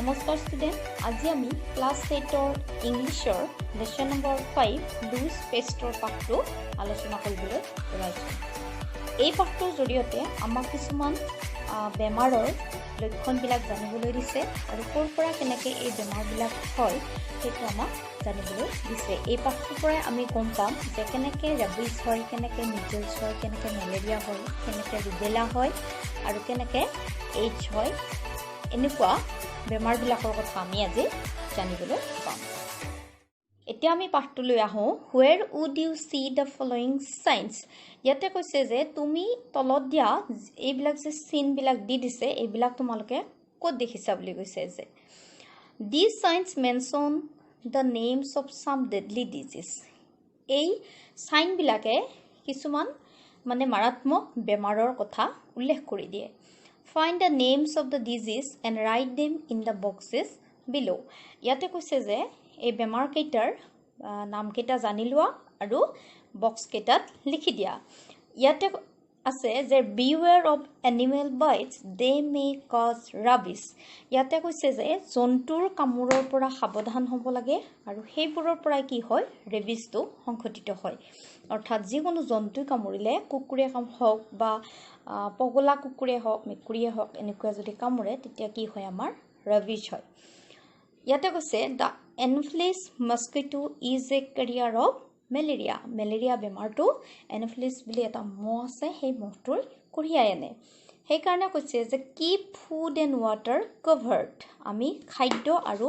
নমস্কাৰ ষ্টুডেণ্ট, আজি আমি ক্লাছ 8ৰ ইংলিছৰ লেচন নম্বৰ 5 লুইছ পেষ্টৰ পাঠটো আলোচনা কৰিবলৈ ওলাইছোঁ। এই পাঠটোৰ জৰিয়তে আমাক কিছুমান বেমাৰৰ লক্ষণবিলাক জানিবলৈ দিছে আৰু ক'ৰ পৰা কেনেকৈ এই বেমাৰবিলাক হয় সেইটো আমাক জানিবলৈ দিছে। এই পাঠটোৰ পৰাই আমি গম পাম যে কেনেকৈ ৰেবিছ হয়, কেনেকৈ মিজেলছ হয়, কেনেকৈ মেলেৰিয়া হয়, কেনেকৈ ৰুবেলা হয় আৰু কেনেকৈ এইডছ হয়। এনেকুৱা বেমাৰবিলাকৰ কথা আমি আজি জানিবলৈ পাম। এতিয়া আমি পাঠটোলৈ আহোঁ। Where would you see the following signs. ইয়াতে কৈছে যে তুমি তলত দিয়া এইবিলাক যে চিনবিলাক দি দিছে, এইবিলাক তোমালোকে ক'ত দেখিছা বুলি কৈছে যে দিছ Chinese mention the names of some deadly disease. এই চাইনবিলাকে কিছুমান মাৰাত্মক বেমাৰৰ কথা উল্লেখ কৰি দিয়ে। Find the names of the disease and write them in the boxes below. ইয়াতে কৈছে যে এই বেমাৰকেইটাৰ নামকেইটা জানি লোৱা আৰু বক্স কেইটাত লিখি দিয়া। ইয়াতে আছে যে beware of animal bites, they may cause rabies. ইয়াতে কৈছে যে জন্তুৰ কামোৰৰ পৰা সাৱধান হ'ব লাগে আৰু সেইবোৰৰ পৰা কি হয়, ৰেবিছটো সংঘটিত হয়। অৰ্থাৎ যিকোনো জন্তুই কামুৰিলে, কুকুৰে হওক বা পগলা কুকুৰে হওক, মেকুৰীয়ে হওক, এনেকুৱা যদি কামোৰে তেতিয়া কি হয়, আমাৰ ৰেবিছ হয়। ইয়াতে কৈছে the Anopheles mosquito is a carrier of malaria. Malaria বেমাৰটো এনফিলিছ বুলি এটা মহ আছে, সেই মহটোৰ কঢ়িয়াই আনে। সেইকাৰণে কৈছে যে keep food and water covered. আমি খাদ্য আৰু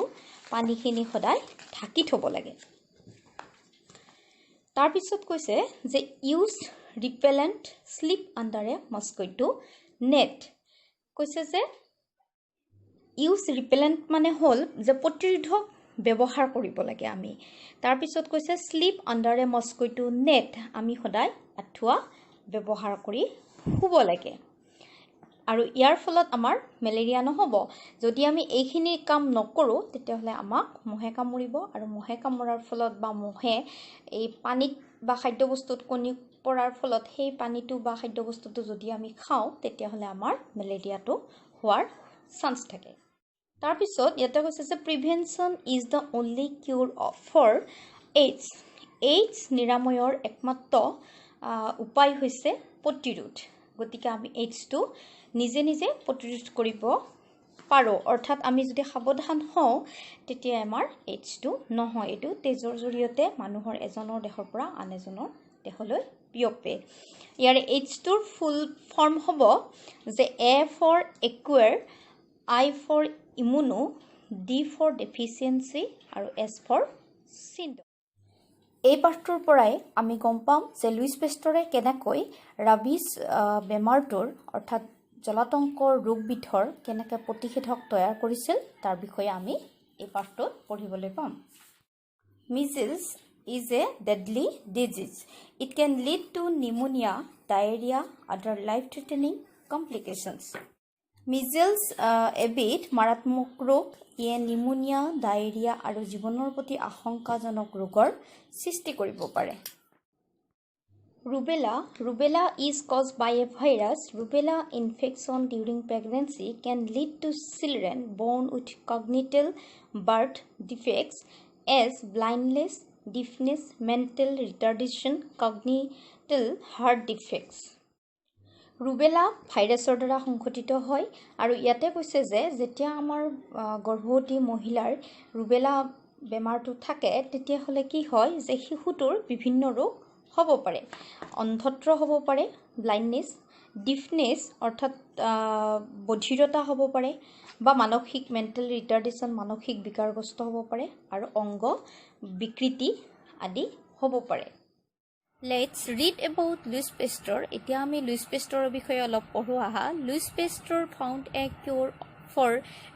পানীখিনি সদায় ঢাকি থ'ব লাগে। তাৰপিছত কৈছে যে ইউজ ৰিপেলেণ্ট শ্লিপ আণ্ডাৰ এ মস্কিটো নেট। কৈছে যে ইউজ ৰিপেলেণ্ট মানে হ'ল যে প্ৰতিৰোধক ব্যৱহাৰ কৰিব লাগে আমি। তাৰপিছত কৈছে শ্লিপ আণ্ডাৰ এ মস্কিটো নেট, আমি সদায় আঁঠুৱা ব্যৱহাৰ কৰি শুব লাগে। আৰু ইয়াৰ ফলত আমাৰ মেলেৰিয়া নহ'ব। যদি আমি এইখিনি কাম নকৰোঁ তেতিয়াহ'লে আমাক মহে কামুৰিব আৰু মহে কামোৰাৰ ফলত বা মহে এই পানীত বা খাদ্যবস্তুত কণী পৰাৰ ফলত সেই পানীটো বা খাদ্যবস্তুটো যদি আমি খাওঁ তেতিয়াহ'লে আমাৰ মেলেৰিয়াটো হোৱাৰ চান্স থাকে। তাৰপিছত ইয়াতে কৈছে যে prevention is the only cure for AIDS. AIDS নিৰাময়ৰ একমাত্ৰ উপায় হৈছে প্ৰতিৰোধ। গতিকে আমি এইডছটো নিজে নিজে প্ৰতিৰোধ কৰিব পাৰোঁ। অৰ্থাৎ আমি যদি সাৱধান হওঁ তেতিয়া আমাৰ এইডছটো নহয়। এইটো তেজৰ জৰিয়তে মানুহৰ এজনৰ দেহৰ পৰা আন এজনৰ দেহলৈ বিয়পে। ইয়াৰে এইডছটোৰ ফুল ফৰ্ম হ'ব যে A for acquired, I for immuno, D for deficiency আৰু এছ ফৰ চিণ্ড্ৰম। এই পাঠটোৰ পৰাই আমি গম পাম যে লুইছ পেষ্টৰে কেনেকৈ ৰাবিছ বেমাৰটোৰ অৰ্থাৎ জলাতংকৰ ৰোগবিধৰ কেনেকৈ প্ৰতিষেধক তৈয়াৰ কৰিছিল তাৰ বিষয়ে আমি এই পাঠটোত পঢ়িবলৈ পাম। মিজেলছ is a deadly disease. It can lead to pneumonia, diarrhea, other life-threatening complications. মিজেলছ এবিধ মাৰাত্মক ৰোগ। ইয়ে নিউমোনিয়া, ডায়েৰিয়া আৰু জীৱনৰ প্ৰতি আশংকাজনক ৰোগৰ সৃষ্টি কৰিব পাৰে। Rubella is caused by a virus. Rubella infection during pregnancy can lead to children born with congenital birth defects as blindness, deafness, mental retardation, congenital heart defects. Rubella ভাইৰাছৰ দ্বাৰা সংঘটিত হয় আৰু ইয়াতে কৈছে যে যেতিয়া আমাৰ গৰ্ভৱতী মহিলাৰ ৰুবেলা বেমাৰটো থাকে তেতিয়াহ'লে কি হয় যে শিশুটোৰ বিভিন্ন ৰোগ হ'ব পাৰে। অন্ধত্ব হ'ব পাৰে, ব্লাইণ্ডনেছ, ডিফনেছ অৰ্থাৎ বধিৰতা হ'ব পাৰে বা মানসিক মেণ্টেল ৰিটাৰ্ডেশ্যন, মানসিক বিকাৰগ্ৰস্ত হ'ব পাৰে আৰু অংগ বিকৃতি আদি হ'ব পাৰে। Let's read about Louis Pasteur. এতিয়া আমি লুইছ পেষ্টৰৰ বিষয়ে অলপ পঢ়ো আহা। Louis Pasteur found a cure for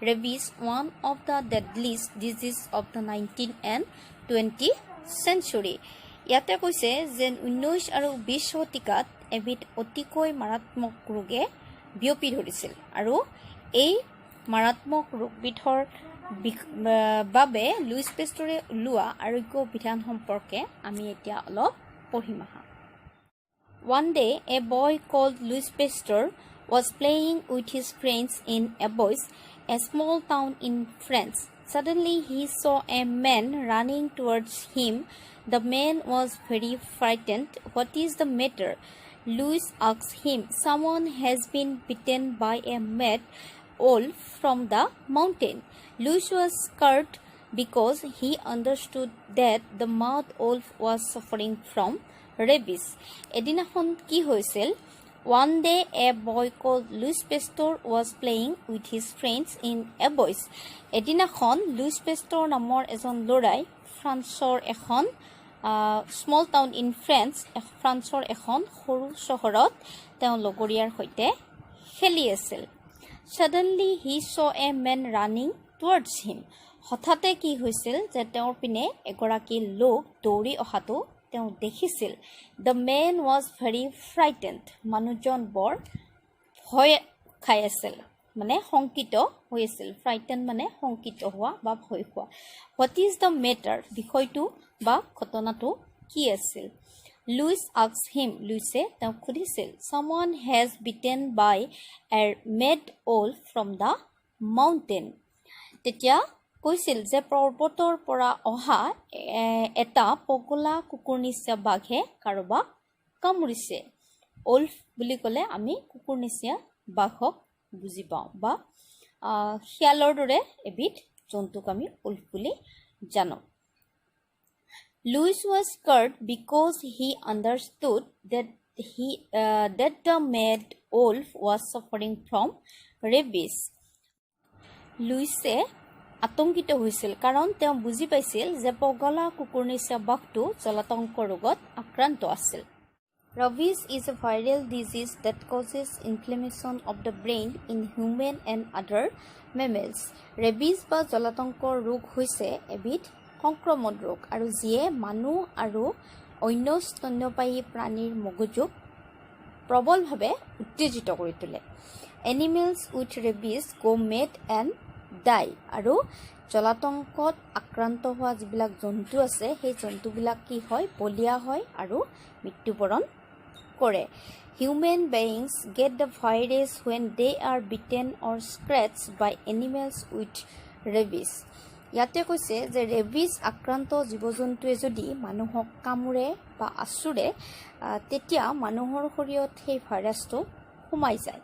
rabies, one of the deadliest disease of the 19th and 20th century. ইয়াতে কৈছে যে 19 আৰু 20 শতিকাত এবিধ অতিকৈ মাৰাত্মক ৰোগে বিয়পি ধৰিছিল আৰু এই মাৰাত্মক ৰোগবিধৰ বাবে লুইছ পেষ্টৰে ওলোৱা আৰোগ্য বিধান সম্পৰ্কে আমি এতিয়া অলপ পঢ়িম আহা। One day, a boy called Louis Pasteur was playing with his friends in a bush. a small town in France. Suddenly he saw a man running towards him. The man was very frightened. What is the matter? Louis asked him. Someone has been bitten by a mad wolf from the mountain. Louis was scared because he understood that the mad wolf was suffering from rabies. এদিনাখন কি হৈছিল? One day a boy called Louis Pasteur was playing with his friends in a boys. এদিনাখন Louis Pasteur নামৰ এজন ল'ৰাই ফ্ৰান্সৰ এখন small town in ফ্ৰান্সৰ এখন সৰু চহৰত তেওঁ লগৰীয়াৰ সৈতে খেলি আছিল. Suddenly he saw a man running towards him. হঠাতে কি হৈছিল যে তেওঁৰ পিনে এগৰাকী লোক দৌৰি অহাটো তেওঁ দেখিছিল. The man was very frightened. মানুহজন বৰ ভয় খাই আছিল, মানে শংকিত হৈ আছিল. frightened মানে শংকিত হোৱা বা ভয় খোৱা. What is the matter? বিষয়টো বা ঘটনাটো কি আছিল? Louis asked him. Louise তেওঁক সুধিছিল. Someone has bitten by a mad wolf from the mountain. তেতিয়া কৈছিল যে পৰ্বতৰ পৰা অহা এটা পগলা কুকুৰনিচিয়া বাঘে কাৰোবাক কামুৰিছে. ওল্ফ বুলি ক'লে আমি কুকুৰনিচিয়া বাঘক বুজি পাওঁ বা শিয়ালৰ দৰে এবিধ জন্তুক আমি ওল্ফ বুলি জানো. Louis was scared because he understood that the mad wolf was suffering from rabies. Louise আতংকিত হৈছিল কাৰণ তেওঁ বুজি পাইছিল যে পগলা কুকুৰনিচিয়া বাঘটো জলাতংক ৰোগত আক্ৰান্ত আছিল. Rabies is a viral disease that causes inflammation of the brain in human and other mammals. Rabies বা জলাতংক ৰোগ হৈছে এবিধ সংক্ৰমণ ৰোগ আৰু যিয়ে মানুহ আৰু অন্য স্তন্যপায়ী প্ৰাণীৰ মগজুক প্ৰবলভাৱে উত্তেজিত কৰি তোলে. Animals with rabies go mad and die. আৰু জলাতংকত আক্ৰান্ত হোৱা যিবিলাক জন্তু আছে সেই জন্তুবিলাক কি হয়? বলিয়া হয় আৰু মৃত্যুবৰণ কৰে. Human beings get the virus when they are bitten or scratched by animals with rabies. ইয়াতে কৈছে যে ৰেবিজ আক্ৰান্ত জীৱ জন্তুৱে যদি মানুহক কামুৰে বা আঁচুৰে তেতিয়া মানুহৰ শৰীৰত সেই ভাইৰাছটো সোমাই যায়.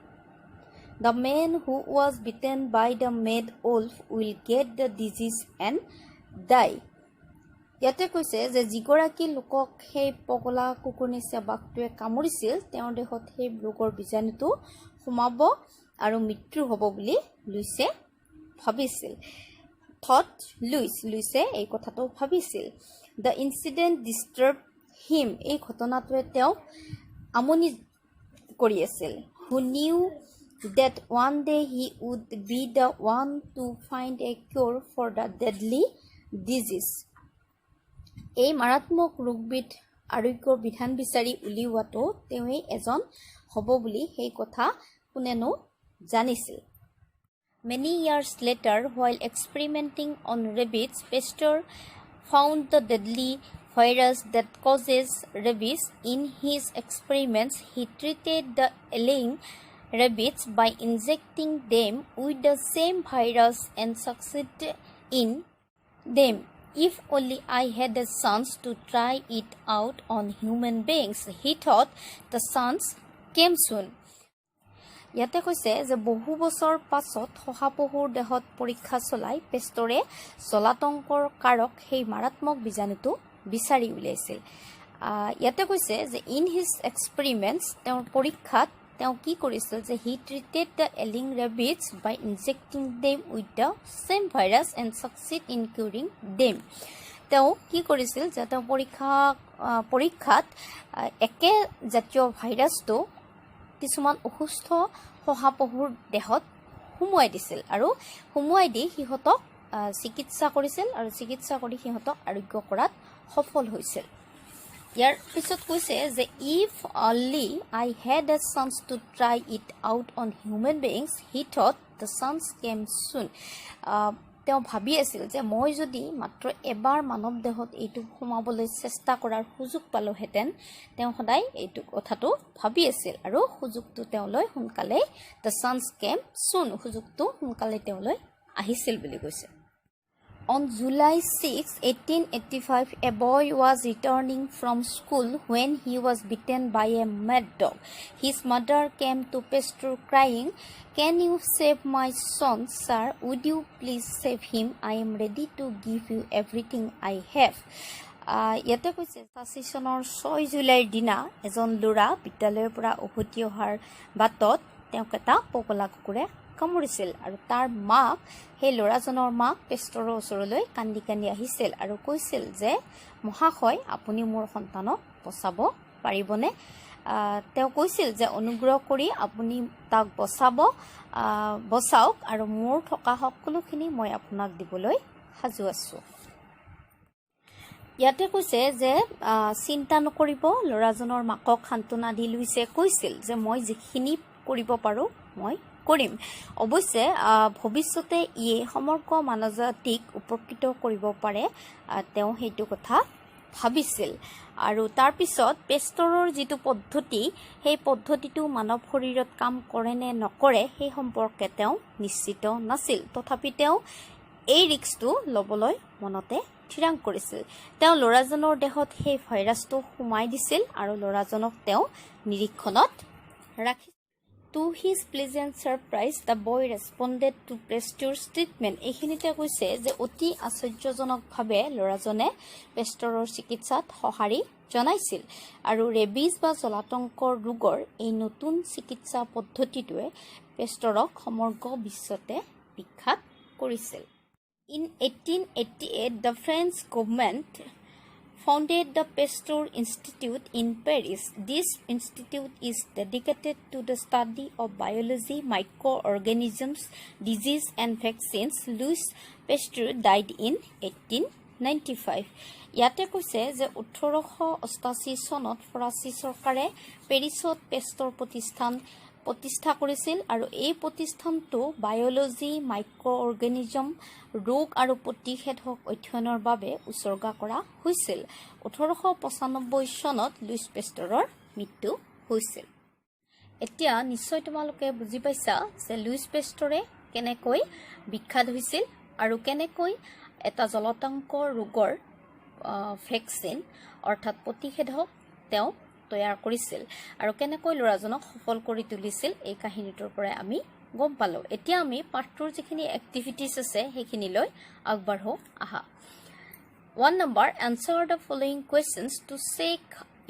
The man who was bitten by the mad wolf will get the disease and die. ইয়াতে কৈছে যে যিগৰাকী লোকক সেই পগলা কুকুৰনিচিয়া বাঘটোৱে কামুৰিছিল তেওঁৰ দেহত সেই ৰোগৰ বীজাণুটো সোমাব আৰু মৃত্যু হ'ব বুলি লুইছে ভাবিছিল. লুইছে এই কথাটো ভাবিছিল. The incident disturbed him. এই ঘটনাটোৱে তেওঁক আমনি কৰি আছিল. Who knew that one day he would be the one to find a cure for the deadly disease. এই মাৰাত্মক ৰোগবিধ আৰোগ্যৰ বিধান বিচাৰি উলিওৱাটো তেওঁই এজন হ'ব বুলি সেই কথা কোনেনো জানিছিল. Many years later, while experimenting on rabbits, Pasteur found the deadly virus that causes rabies. In his experiments, he treated the ailing rabbits by injecting them with the same virus and succeeded in them. If only I had a chance to try it out on human beings, he thought. The chance came soon. ইয়াতে কৈছে যে বহু বছৰ পাছত শহাপহুৰ দেহত পৰীক্ষা চলাই পেষ্টৰে জলাতংকৰ কাৰক সেই মাৰাত্মক বীজাণুটো বিচাৰি উলিয়াইছিল. ইয়াতে কৈছে যে ইন হিজ এক্সপেৰিমেণ্টছ তেওঁৰ পৰীক্ষাত তেওঁ কি কৰিছিল যে he treated the ailing rabbits by injecting them with the same virus and succeeded in curing them. তেওঁ কি কৰিছিল যে তেওঁ পৰীক্ষাত একে জাতীয় ভাইৰাছটো কিছুমান অসুস্থ শহাপহুৰ দেহত সুমুৱাই দিছিল আৰু সুমুৱাই দি সিহঁতক চিকিৎসা কৰিছিল আৰু চিকিৎসা কৰি সিহঁতক আৰোগ্য কৰাত সফল হৈছিল. ইয়াৰ পিছত কৈছে যে if only I had a chance to try it out on human beings he thought the chance came soon. তেওঁ ভাবি আছিল যে মই যদি মাত্ৰ এবাৰ মানৱ দেহত এইটো সোমাবলৈ চেষ্টা কৰাৰ সুযোগ পালোহেঁতেন তেওঁ সদায় এইটো কথাটো ভাবি আছিল আৰু সুযোগটো তেওঁলৈ সোনকালে দ্য চান্স কেম চুন সুযোগটো সোনকালে তেওঁলৈ আহিছিল বুলি কৈছে On July 6, 1885, a boy was returning from school when he was bitten by a mad dog. His mother came to Pasteur crying, "Can you save my son, sir? Would you please save him? I am ready to give you everything I have." ইয়াতে কৈছে 87 চনৰ 6 জুলাইৰ দিনা এজন ল'ৰা বিদ্যালয়ৰ পৰা উভতি অহাৰ বাটত তেওঁক এটা পগলা কুকুৰে কামুৰিছিল আৰু তাৰ মাক সেই ল'ৰাজনৰ মাক পেষ্টৰৰ ওচৰলৈ কান্দি কান্দি আহিছিল আৰু কৈছিল যে মহাশয় আপুনি মোৰ সন্তানক বচাব পাৰিবনে তেওঁ কৈছিল যে অনুগ্ৰহ কৰি আপুনি তাক বচাওক আৰু মোৰ থকা সকলোখিনি মই আপোনাক দিবলৈ সাজু আছো ইয়াতে কৈছে যে চিন্তা নকৰিব ল'ৰাজনৰ মাকক সান্তনা দি লুইছে কৈছিল যে মই যিখিনি কৰিব পাৰো মই কৰিম অৱশ্যে ভৱিষ্যতে ইয়ে সমগ্ৰ মানৱজাতিক উপকৃত কৰিব পাৰে তেওঁ সেইটো কথা ভাবিছিল আৰু তাৰ পিছত পেষ্টৰৰ যিটো পদ্ধতি সেই পদ্ধতিটো মানৱ শৰীৰত কাম কৰে নে নকৰে সেই সম্পৰ্কে তেওঁ নিশ্চিত নাছিল তথাপি তেওঁ এই ৰিস্কটো ল'বলৈ মনতে থিৰাং কৰিছিল তেওঁ ল'ৰাজনৰ দেহত সেই ভাইৰাছটো সোমাই দিছিল আৰু ল'ৰাজনক তেওঁ নিৰীক্ষণত ৰাখি To his pleasant surprise, the boy responded to Pasteur's treatment. এইখিনিতে কৈছে যে অতি আশ্চৰ্যজনকভাৱে ল'ৰাজনে পেষ্টৰৰ চিকিৎসাত সঁহাৰি জনাইছিল আৰু ৰেবিজ বা জলাতংকৰ ৰোগৰ এই নতুন চিকিৎসা পদ্ধতিটোৱে পেষ্টৰক সমগ্ৰ বিশ্বতে বিখ্যাত কৰিছিল In 1888, the French government founded the Pasteur Institute in Paris. This institute is dedicated to the study of biology, microorganisms, disease and vaccines. Louis Pasteur died in 1895. ইয়াতে কৈছে যে 1888 চনত ফৰাচী চৰকাৰে পেৰিছত পেষ্টৰ প্ৰতিষ্ঠা কৰিছিল আৰু এই প্ৰতিষ্ঠানটো বায়'লজি মাইক্ৰ'অৰ্গেনিজম ৰোগ আৰু প্ৰতিষেধক অধ্যয়নৰ বাবে উৎসৰ্গা কৰা হৈছিল 1895 চনত লুইছ পেষ্টৰৰ মৃত্যু হৈছিল এতিয়া নিশ্চয় তোমালোকে বুজি পাইছা যে লুইছ পেষ্টৰে কেনেকৈ বিখ্যাত হৈছিল আৰু কেনেকৈ এটা জলাতংক ৰোগৰ ভেকচিন অৰ্থাৎ প্ৰতিষেধক তেওঁ তৈয়াৰ কৰিছিল আৰু কেনেকৈ ল'ৰাজনক সফল কৰি তুলিছিল এই কাহিনীটোৰ পৰা আমি গম পালো এতিয়া আমি পাঠটোৰ যিখিনি এক্টিভিটিজ আছে সেইখিনিলৈ আগবাঢ়ো আহা 1 number answer the following questions to check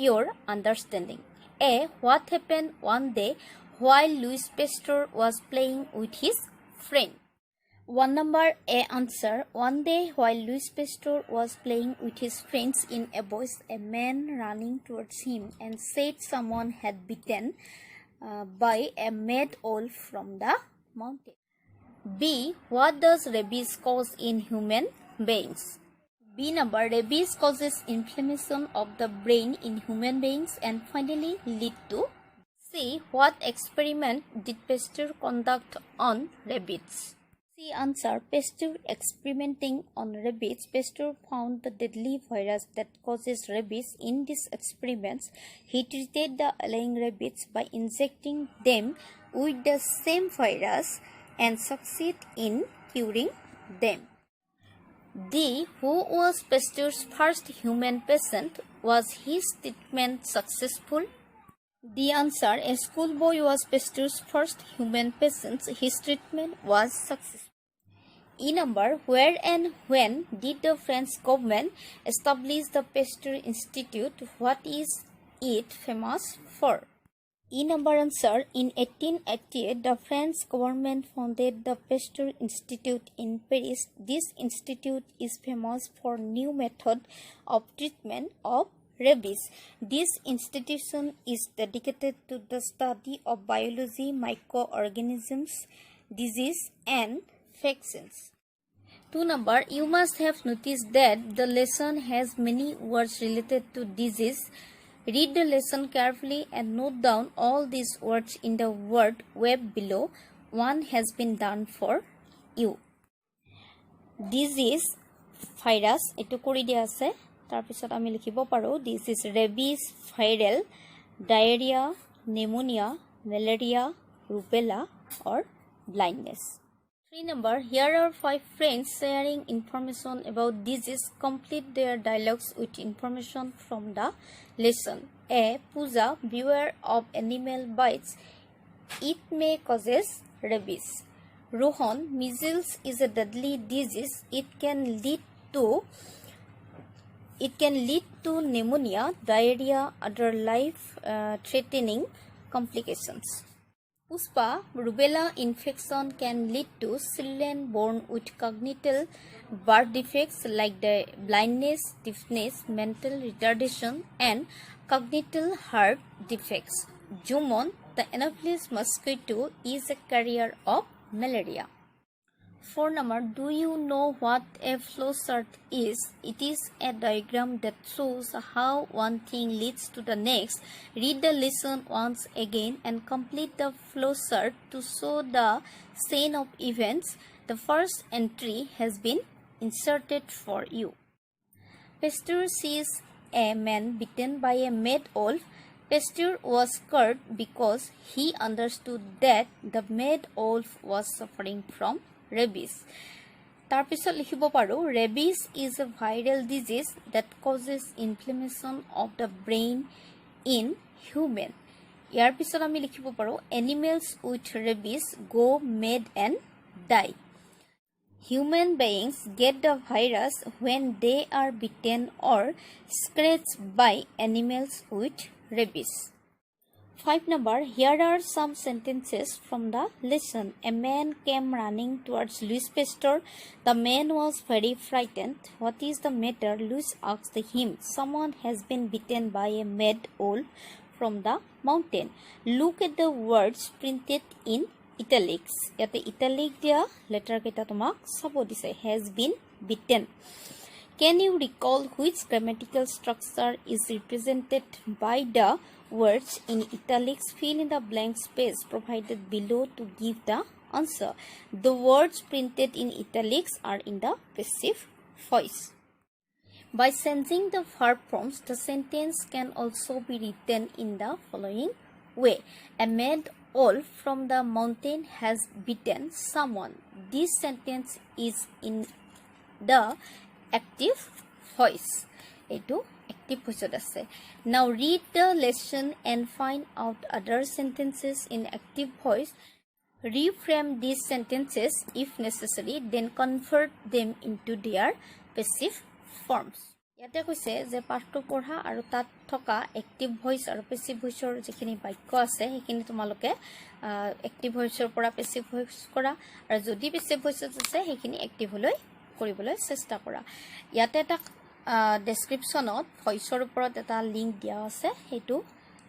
your understanding A what happened one day while Louis Pasteur was playing with his friend 1 number A answer one day while Louis Pasteur was playing with his friends in a bush a man running towards him and said someone had bitten by a mad owl from the mountain B what does rabies cause in human beings B number rabies causes inflammation of the brain in human beings and finally lead to C what experiment did Pasteur conduct on rabbits C answer Pasteur experimenting on rabbits Pasteur found the deadly virus that causes rabies in these experiments he treated the ailing rabbits by injecting them with the same virus and succeed in curing them D who was Pasteur's first human patient was his treatment successful The answer a schoolboy was Pasteur's first human patient his treatment was successful E number where and when did the French government establish the Pasteur Institute what is it famous for E number answer in 1888 the French government founded the Pasteur Institute in Paris this institute is famous for new method of treatment of rabies this institution is dedicated to the study of biology microorganisms disease and vaccines 2 number you must have noticed that the lesson has many words related to disease read the lesson carefully and note down all these words in the word web below one has been done for you disease virus etu kori dia ase tar pisot ami likhibo paro this is rabies viral diarrhea pneumonia malaria rubella or blindness. 3 number, here are 5 friends sharing information about disease. Complete their dialogues with information from the lesson. A. Pooja, beware of animal bites. It may causes rabies. Rohan, measles is a deadly disease. It can lead to pneumonia, diarrhea, other life-threatening complications. Puspa, rubella infection can lead to children born with congenital birth defects like the blindness, deafness, mental retardation, and congenital heart defects. Jumon, the Anopheles mosquito is a carrier of malaria. 4 number, do you know what a flowchart is? It is a diagram that shows how one thing leads to the next. Read the lesson once again and complete the flowchart to show the chain of events. The first entry has been inserted for you. Pasteur sees a man bitten by a mad wolf. Pasteur was scared because he understood that the mad wolf was suffering from rabies. Tarpisot likhibo paro rabies is a viral disease that causes inflammation of the brain in human. Yar pisot ami likhibo paro animals with rabies go mad and die. Human beings get the virus when they are bitten or scratched by animals with rabies. 5 number, here are some sentences from the lesson. A man came running towards Louis Pasteur. The man was very frightened. What is the matter? Louis asked him. Someone has been bitten by a mad wolf from the mountain. Look at the words printed in italics. Yate italic dia letter keta tomak sabo dise has been bitten. Can you recall which grammatical structure is represented by the words in italics? Fill in the blank space provided below to give the answer. The words printed in italics are in the passive voice. By changing the verb forms, the sentence can also be written in the following way. A mad wolf from the mountain has bitten someone. This sentence is in the active voice. Etu active voice ase. Now read the lesson and find out other sentences in active voice. Reframe these sentences if necessary, then convert them into their passive forms. Yate koise je pathto porha aru tat thoka active voice aru passive voice or jekhini bakyo ase hekini tumaloke active voice or pora passive voice kora aru jodi passive voice ase hekini active holoi কৰিবলৈ চেষ্টা কৰা ইয়াতে এটা ডেসক্ৰিপচনত ভয়েসৰ ওপৰত এটা link দিয়া আছে হেতু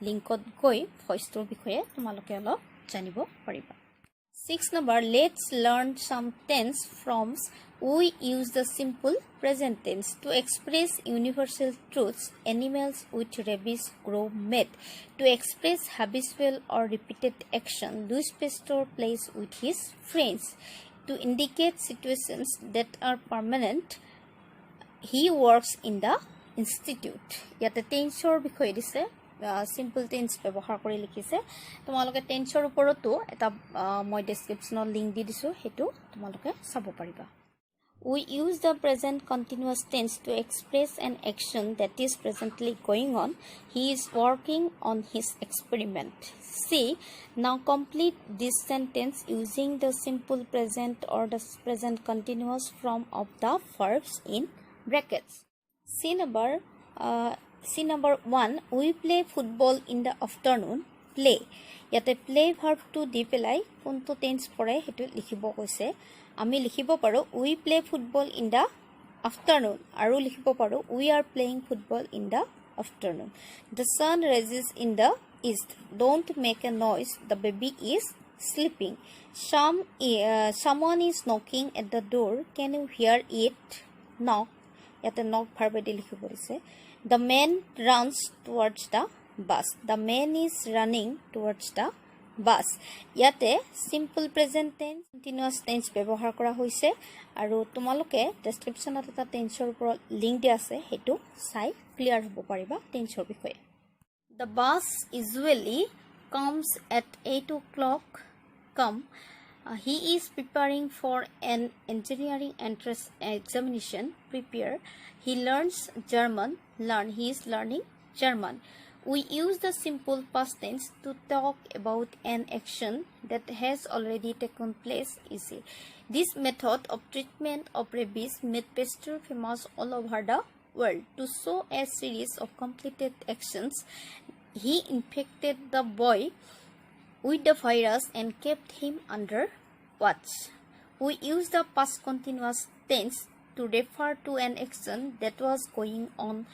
লিংকত গৈ ভয়েসটোৰ বিষয়ে তোমালোকে অলপ জানিব পাৰিবা 6 number, let's learn some tense forms. We use the simple present tense to express universal truths. Animals with rabies grow mad. To express habitual or repeated action, Louis Pasteur plays with his friends. To indicate situations that are permanent, he works in the institute. Yate tensor bikhoy dise simple tense ব্যবহাৰ কৰি লিখিছে তোমালোকে টেন্সৰ ওপৰতো এটা মই ডেসক্ৰিপচনৰ link দি দিছো হেতু তোমালোকে চাব পাৰিবা We use the present continuous tense to express an action that is presently going on. He is working on his experiment. See, now complete this sentence using the simple present or the present continuous form of the verbs in brackets. See number 1, we play football in the afternoon. Play. Yate play verb to di pelai konto tense pore hetu likhibo koise. Ami likhibo paro we play football in the afternoon. Aru likhibo paro we are playing football in the afternoon. The sun rises in the east. Don't make a noise. The baby is sleeping. Someone is knocking at the door. Can you hear it? Knock. Yate knock verb di likhibo rise. The man runs towards the bus. The man is running towards the bus. Yate simple present tense, continuous tense ব্যবহাৰ কৰা হৈছে আৰু তোমালোকে ডেসক্ৰিপচনত এটা টেন্সৰ ওপৰত link দিয়া আছে হেতু চাই ক্লিয়াৰ হ'ব পাৰিবা টেন্সৰ বিষয়ে The bus usually comes at 8 o'clock he is preparing for an engineering entrance examination he learns German he is learning German We use the simple past tense to talk about an action that has already taken place. This method of treatment of rabies made Pasteur famous all over the world. To show a series of completed actions, he infected the boy with the virus and kept him under watch. We use the past continuous tense to refer to an action that was going on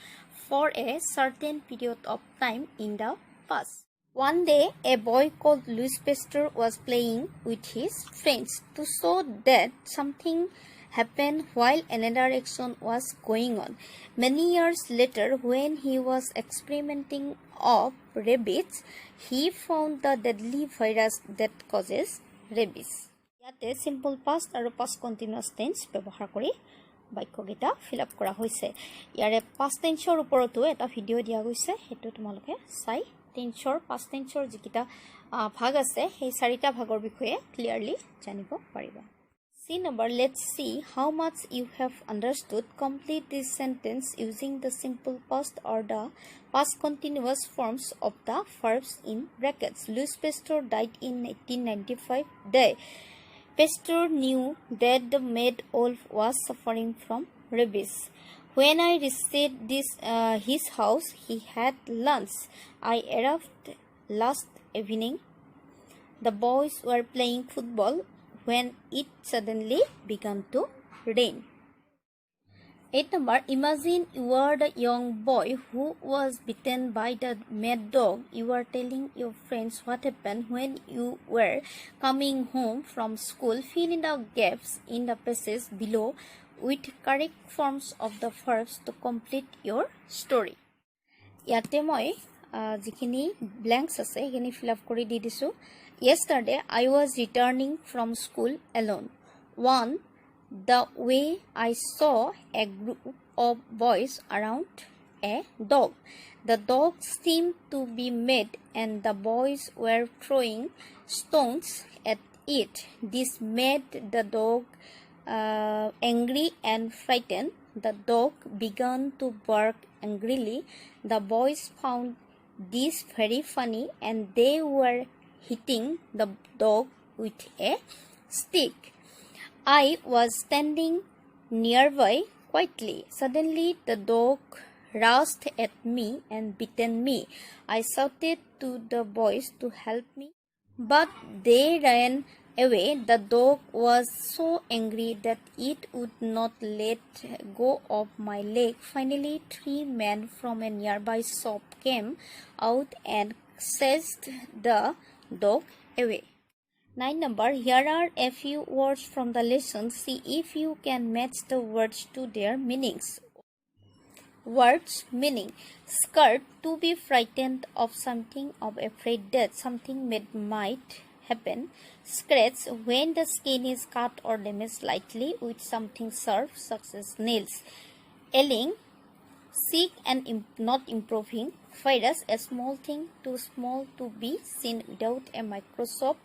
for a certain period of time in the past. One day, a boy called Louis Pasteur was playing with his friends. To show that something happened while another action was going on. Many years later, when he was experimenting on rabbits, he found the deadly virus that causes rabies. Yate simple past aru past continuous tense ব্যবহাৰ কৰি বাক্যকেইটা fill up কৰা হৈছে ইয়াৰে past টেন্সৰ ওপৰতো এটা video দিয়া গৈছে হেতু তোমালোকে চাই টেন্সৰ পাষ্ট টেন্সৰ যিকিটা ভাগ আছে সেই চাৰিটা ভাগৰ বিষয়ে ক্লিয়াৰলি জানিব পাৰিবা See number let's see how much you have understood complete this sentence using the simple past or the past continuous forms of the verbs in brackets Louis Pasteur died in 1895 day Pasteur knew that the mad wolf was suffering from rabies. When I reached his house, he had lunch. I arrived last evening. The boys were playing football when it suddenly began to rain. 8 number, imagine you are the young boy who was bitten by the mad dog. You are telling your friends what happened when you were coming home from school. Fill in the gaps in the passages below with correct forms of the verbs to complete your story. Yate moi jikhini blanks ase hini fill up kori di disu. Yesterday I was returning from school alone. The way I saw a group of boys around a dog. The dog seemed to be mad and the boys were throwing stones at it. This made the dog angry and frightened. The dog began to bark angrily. The boys found this very funny and they were hitting the dog with a stick. I was standing nearby quietly. Suddenly, the dog rushed at me and bitten me. I shouted to the boys to help me, but they ran away. The dog was so angry that it would not let go of my leg. Finally, 3 men from a nearby shop came out and chased the dog away. 9 number, here are a few words from the lesson. See if you can match the words to their meanings. Words meaning scared, to be frightened of something, of afraid that something might happen. Scratch, when the skin is cut or damaged slightly with something sharp such as nails. Ailing, sick and not improving. Virus, a small thing too small to be seen without a microscope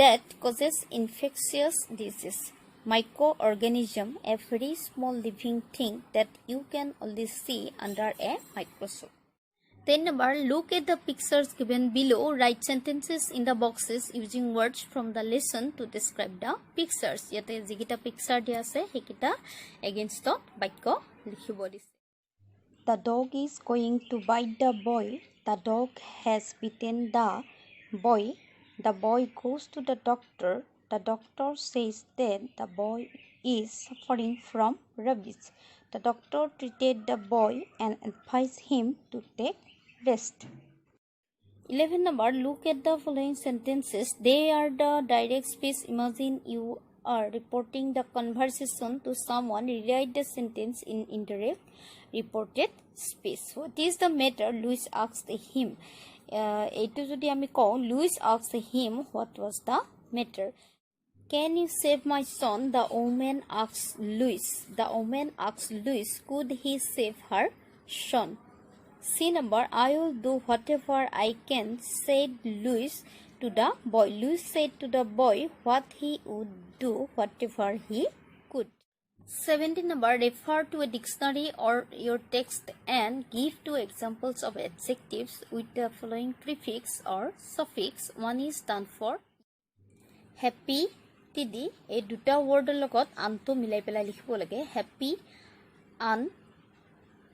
that causes infectious disease. Microorganism, a very small living thing that you can only see under a microscope. 10 number, look at the pictures given below. Write sentences in the boxes using words from the lesson to describe the pictures. Yate jikita picture dia ase hekita against the bakyo likhibo dise. The dog is going to bite the boy. The dog has bitten the boy. The boy goes to the doctor. The doctor says that the boy is suffering from rabies. The doctor treated the boy and advised him to take rest. 11 number, look at the following sentences. They are the direct speech. Imagine you are reporting the conversation to someone. Rewrite the sentence in indirect reported speech. What is the matter? Louis asked him. এইটো যদি আমি কওঁ Louis asked him what was the matter. Can you save my son? The woman asked Louis. The woman asked Louis, could he save her son? C number, I will do whatever I can, said Louis to the boy. Louis said to the boy what he would do whatever he could. 17 number, refer to a dictionary or your text and give two examples of adjectives with the following prefix or suffix. One is done for. Happy TD এই দুটা ওয়াৰ্ডৰ লগত আনটো মিলাই পেলাই লিখিব লাগে happy আন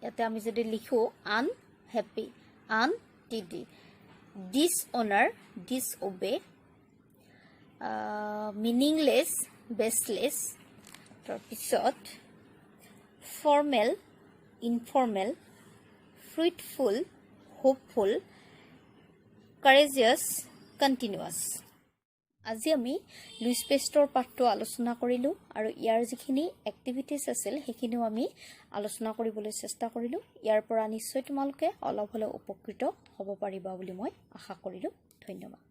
ইয়াতে আমি যদি লিখো আন হ্যাপি আন TD dishonor disobey meaningless baseless তাৰপিছত formal informal fruitful hopeful courageous continuous আজি আমি লুইস পেষ্টৰ পাঠটো আলোচনা কৰিলো আৰু ইয়াৰ যিখিনি এক্টিভিটিজ আছিল সেইখিনিও আমি আলোচনা কৰিবলৈ চেষ্টা কৰিলো ইয়াৰ পৰা নিশ্চয় তোমালোকে অলপ হলেও উপকৃত হ'ব পাৰিবা বুলি মই আশা কৰিলো ধন্যবাদ